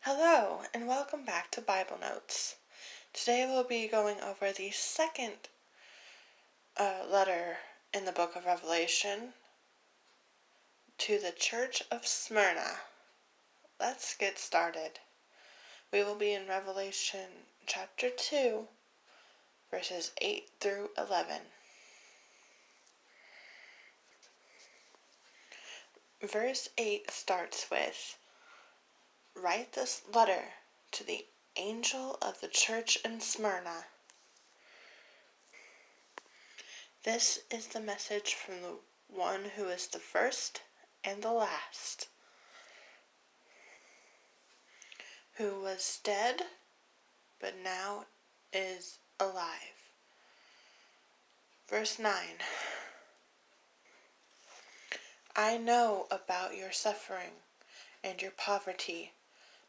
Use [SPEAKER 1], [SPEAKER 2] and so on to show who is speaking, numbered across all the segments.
[SPEAKER 1] Hello, and welcome back to Bible Notes. Today we'll be going over the second letter in the book of Revelation to the Church of Smyrna. Let's get started. We will be in Revelation chapter 2, verses 8 through 11. Verse 8 starts with, "Write this letter to the angel of the church in Smyrna. This is the message from the one who is the first and the last, who was dead, but now is alive." Verse 9. "I know about your suffering and your poverty,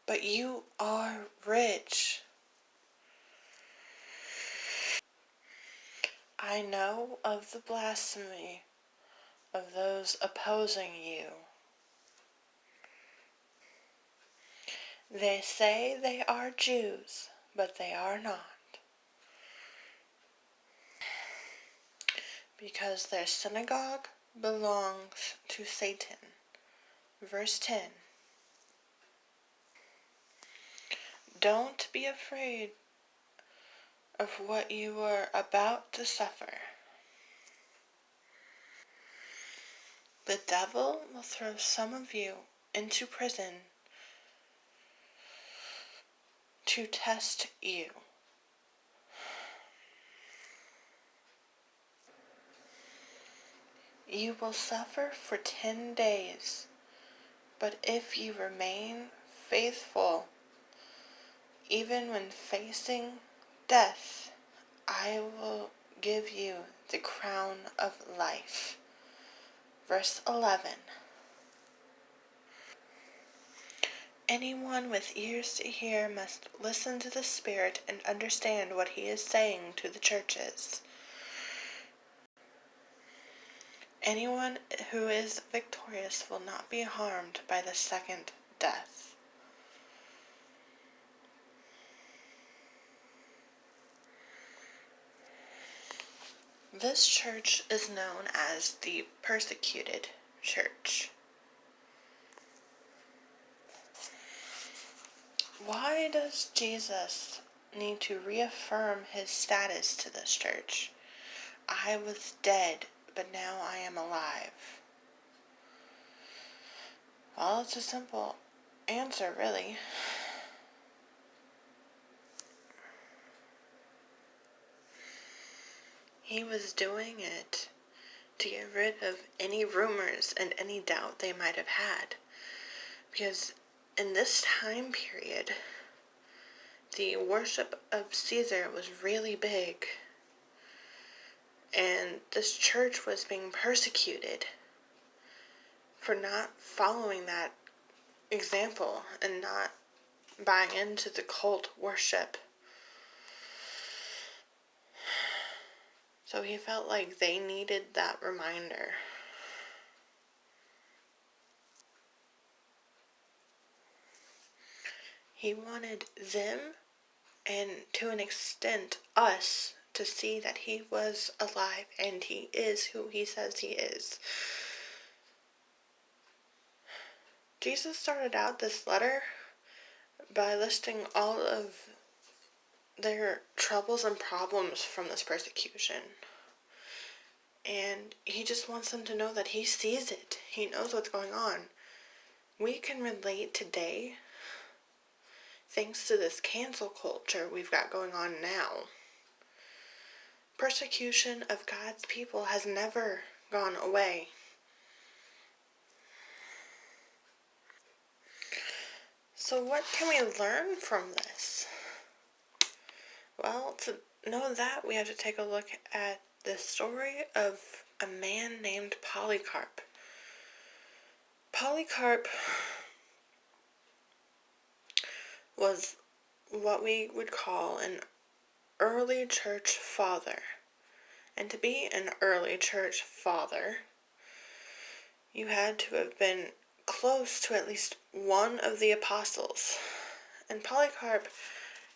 [SPEAKER 1] but you are rich. I know of the blasphemy of those opposing you. They say they are Jews, but they are not, because their synagogue belongs to Satan." Verse 10. "Don't be afraid of what you are about to suffer. The devil will throw some of you into prison to test you. You will suffer for 10 days, but if you remain faithful, even when facing death, I will give you the crown of life." Verse 11. "Anyone with ears to hear must listen to the Spirit and understand what he is saying to the churches. Anyone who is victorious will not be harmed by the second death." This church is known as the persecuted church. Why does Jesus need to reaffirm his status to this church? "I was dead, but now I am alive." Well, it's a simple answer, really. He was doing it to get rid of any rumors and any doubt they might have had. Because in this time period, the worship of Caesar was really big. And this church was being persecuted for not following that example and not buying into the cult worship. So he felt like they needed that reminder. He wanted them, and to an extent us, to see that he was alive and he is who he says he is. Jesus started out this letter by listing all of their troubles and problems from this persecution. And he just wants them to know that he sees it. He knows what's going on. We can relate today thanks to this cancel culture we've got going on now. Persecution of God's people has never gone away. So what can we learn from this? Well, to know that, we have to take a look at the story of a man named Polycarp. Polycarp was what we would call an early church father. And to be an early church father, you had to have been close to at least one of the apostles. And Polycarp,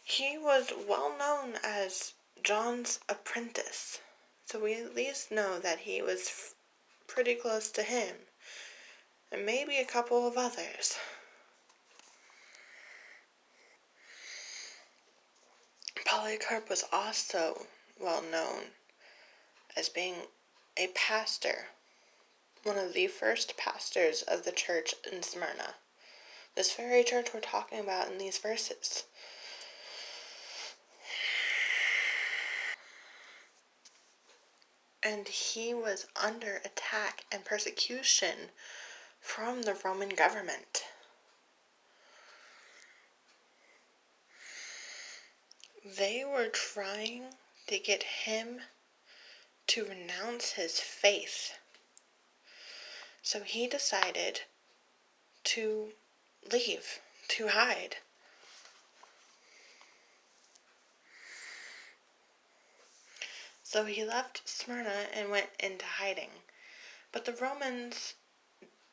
[SPEAKER 1] he was well known as John's apprentice. So we at least know that he was pretty close to him, and maybe a couple of others. Polycarp was also well known as being a pastor, one of the first pastors of the church in Smyrna. This very church we're talking about in these verses. And he was under attack and persecution from the Roman government. They were trying to get him to renounce his faith. So he decided to leave, to hide. So he left Smyrna and went into hiding. But the Romans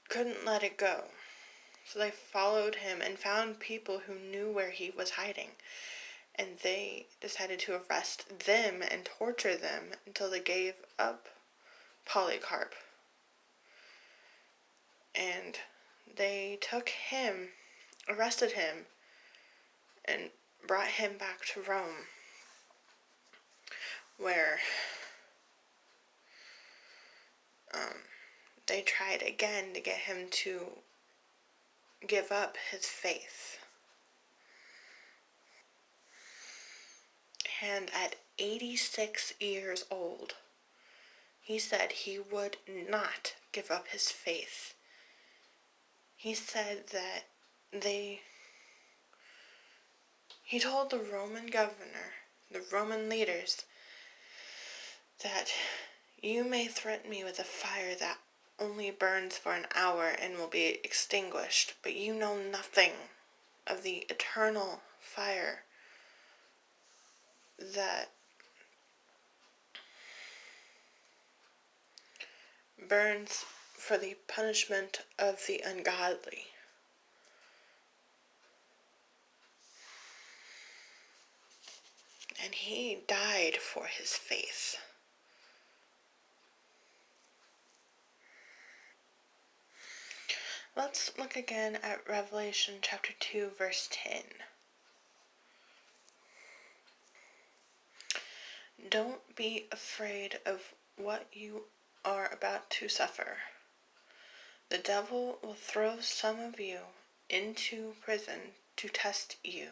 [SPEAKER 1] couldn't let it go. So they followed him and found people who knew where he was hiding. And they decided to arrest them and torture them until they gave up Polycarp. And they took him, arrested him, and brought him back to Rome, where they tried again to get him to give up his faith. And at 86 years old, he said he would not give up his faith. He said that he told the Roman governor, the Roman leaders, that you may threaten me with a fire that only burns for an hour and will be extinguished, but you know nothing of the eternal fire that burns for the punishment of the ungodly. And he died for his faith. Let's look again at Revelation chapter 2, verse 10. Don't be afraid of what you are about to suffer. The devil will throw some of you into prison to test you.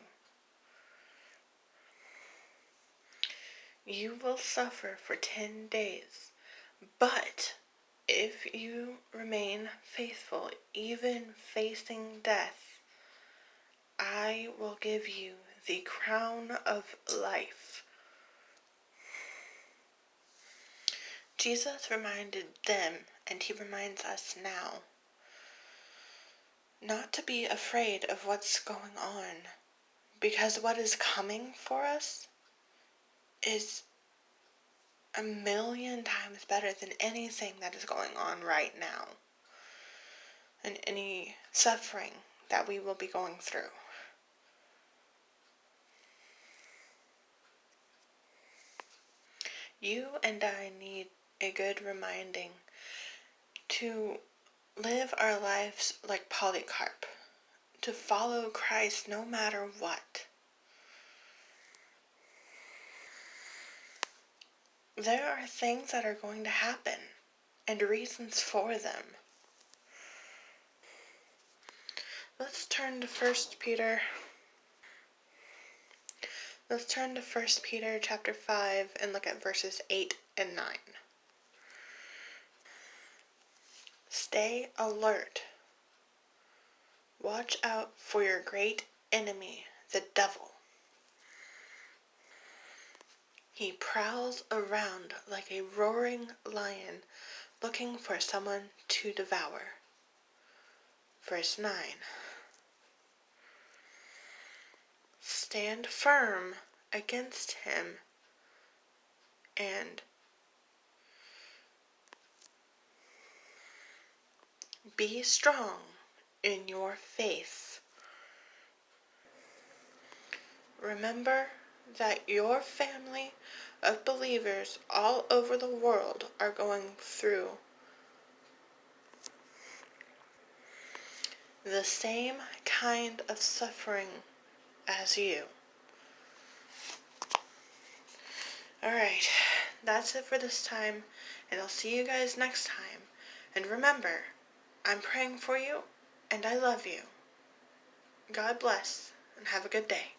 [SPEAKER 1] You will suffer for 10 days, but if you remain faithful, even facing death, I will give you the crown of life. Jesus reminded them, and he reminds us now, not to be afraid of what's going on, because what is coming for us is a million times better than anything that is going on right now, and any suffering that we will be going through. You and I need a good reminding to live our lives like Polycarp, to follow Christ no matter what. There are things that are going to happen, and reasons for them. Let's turn to 1 Peter. Let's turn to 1 Peter chapter 5 and look at verses 8 and 9. Stay alert. Watch out for your great enemy, the devil. He prowls around like a roaring lion, looking for someone to devour. Verse 9. Stand firm against him and be strong in your faith. remember that your family of believers all over the world are going through the same kind of suffering as you. Alright, that's it for this time, and I'll see you guys next time. And remember, I'm praying for you, and I love you. God bless, and have a good day.